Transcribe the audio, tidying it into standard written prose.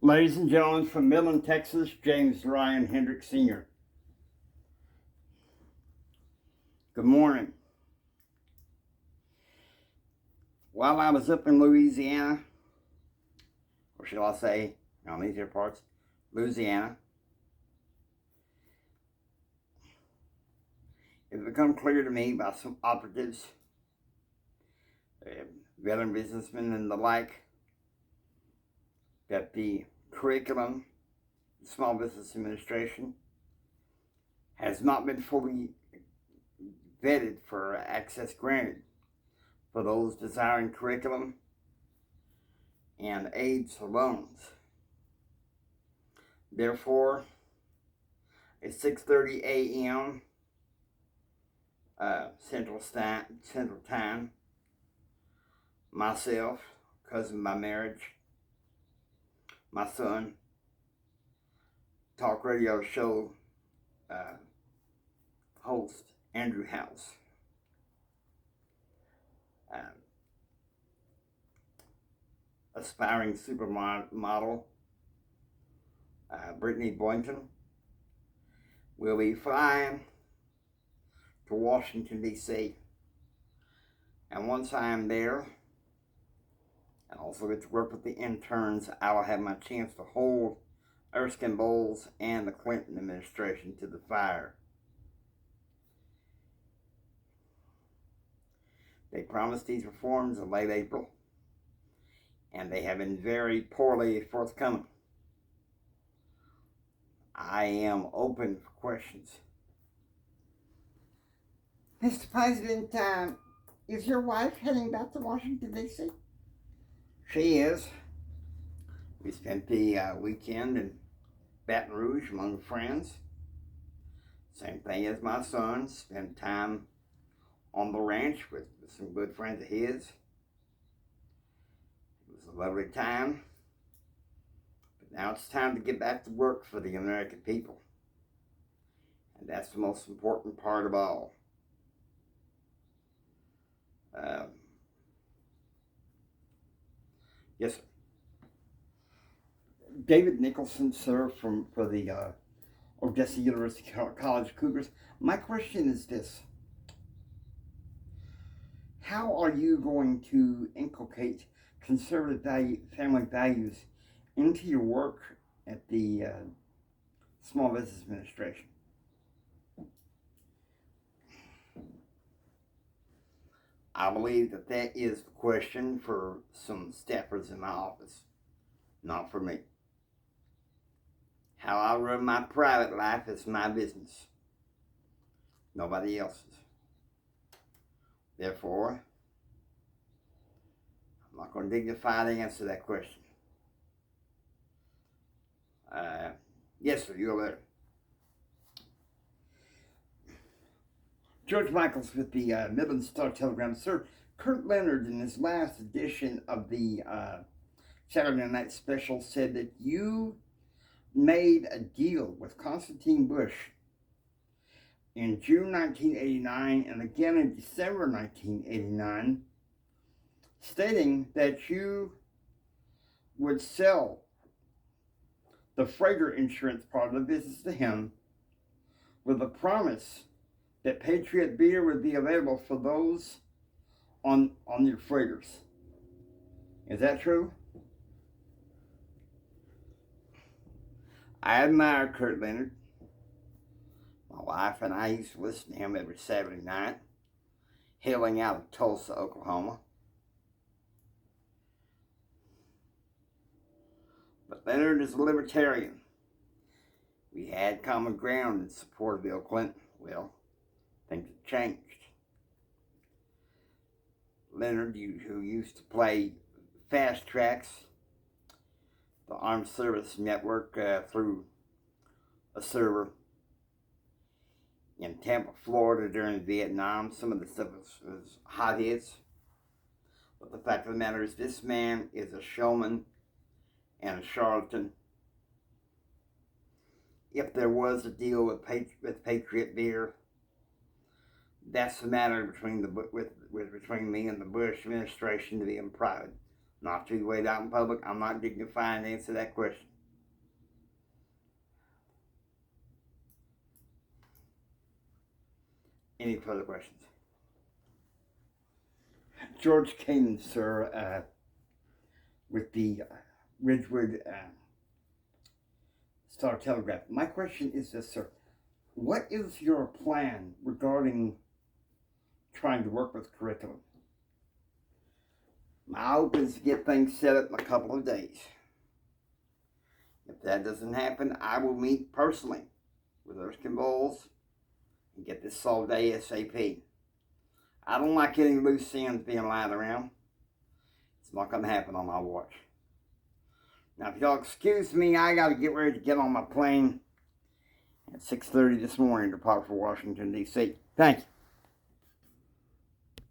Ladies and gentlemen, from Midland, Texas, James Ryan Hendrick Sr. Good morning. While I was up in Louisiana, or shall I say, on these here parts, Louisiana, it became clear to me by some operatives, veteran businessmen and the like, that the curriculum, the Small Business Administration, has not been fully vetted for access granted for those desiring curriculum and aids or loans. Therefore, at 6:30 a.m. Central Time, myself, cousin by marriage, my son, talk radio show host Andrew House, aspiring supermodel Brittany Boynton, will be flying to Washington, D.C. And once I am there, and also get to work with the interns, I will have my chance to hold Erskine Bowles and the Clinton administration to the fire. They promised these reforms in late April, and they have been very poorly forthcoming. I am open for questions. Mr. President, is your wife heading back to Washington, D.C.? She is. We spent the weekend in Baton Rouge among friends. Same thing as my son. Spent time on the ranch with some good friends of his. It was a lovely time. But now it's time to get back to work for the American people. And that's the most important part of all. Yes, sir. David Nicholson, sir, for the Odessa University College Cougars. My question is this. How are you going to inculcate conservative family values into your work at the Small Business Administration? I believe that is the question for some staffers in my office, not for me. How I run my private life is my business, nobody else's. Therefore, I'm not going to dignifiedly answer that question. Yes, sir, you're there. George Michaels with the Midland Star-Telegram. Sir, Kurt Leonard, in his last edition of the Saturday Night Special, said that you made a deal with Constantine Bush in June 1989 and again in December 1989, stating that you would sell the freighter insurance part of the business to him with a promise that Patriot beer would be available for those on your freighters. Is that true? I admire Kurt Leonard. My wife and I used to listen to him every Saturday night, hailing out of Tulsa, Oklahoma. But Leonard is a libertarian. We had common ground in support of Bill Clinton. Well, things have changed. Leonard, who used to play Fast Tracks, the Armed Service Network, through a server in Tampa, Florida during Vietnam. Some of the stuff was hot hits. But the fact of the matter is, this man is a showman and a charlatan. If there was a deal with Patriot beer, that's the matter between between me and the Bush administration to be in private, not to be weighed out in public. I'm not dignified to answer that question. Any further questions? George Kane, sir, with the Ridgewood Star Telegraph. My question is this, sir. What is your plan regarding trying to work with curriculum? My hope is to get things set up in a couple of days. If that doesn't happen, I will meet personally with Erskine Bowles and get this solved ASAP. I don't like any loose ends being lying around. It's not going to happen on my watch. Now, if y'all excuse me, I got to get ready to get on my plane at 6:30 this morning to depart for Washington, D.C. Thank you.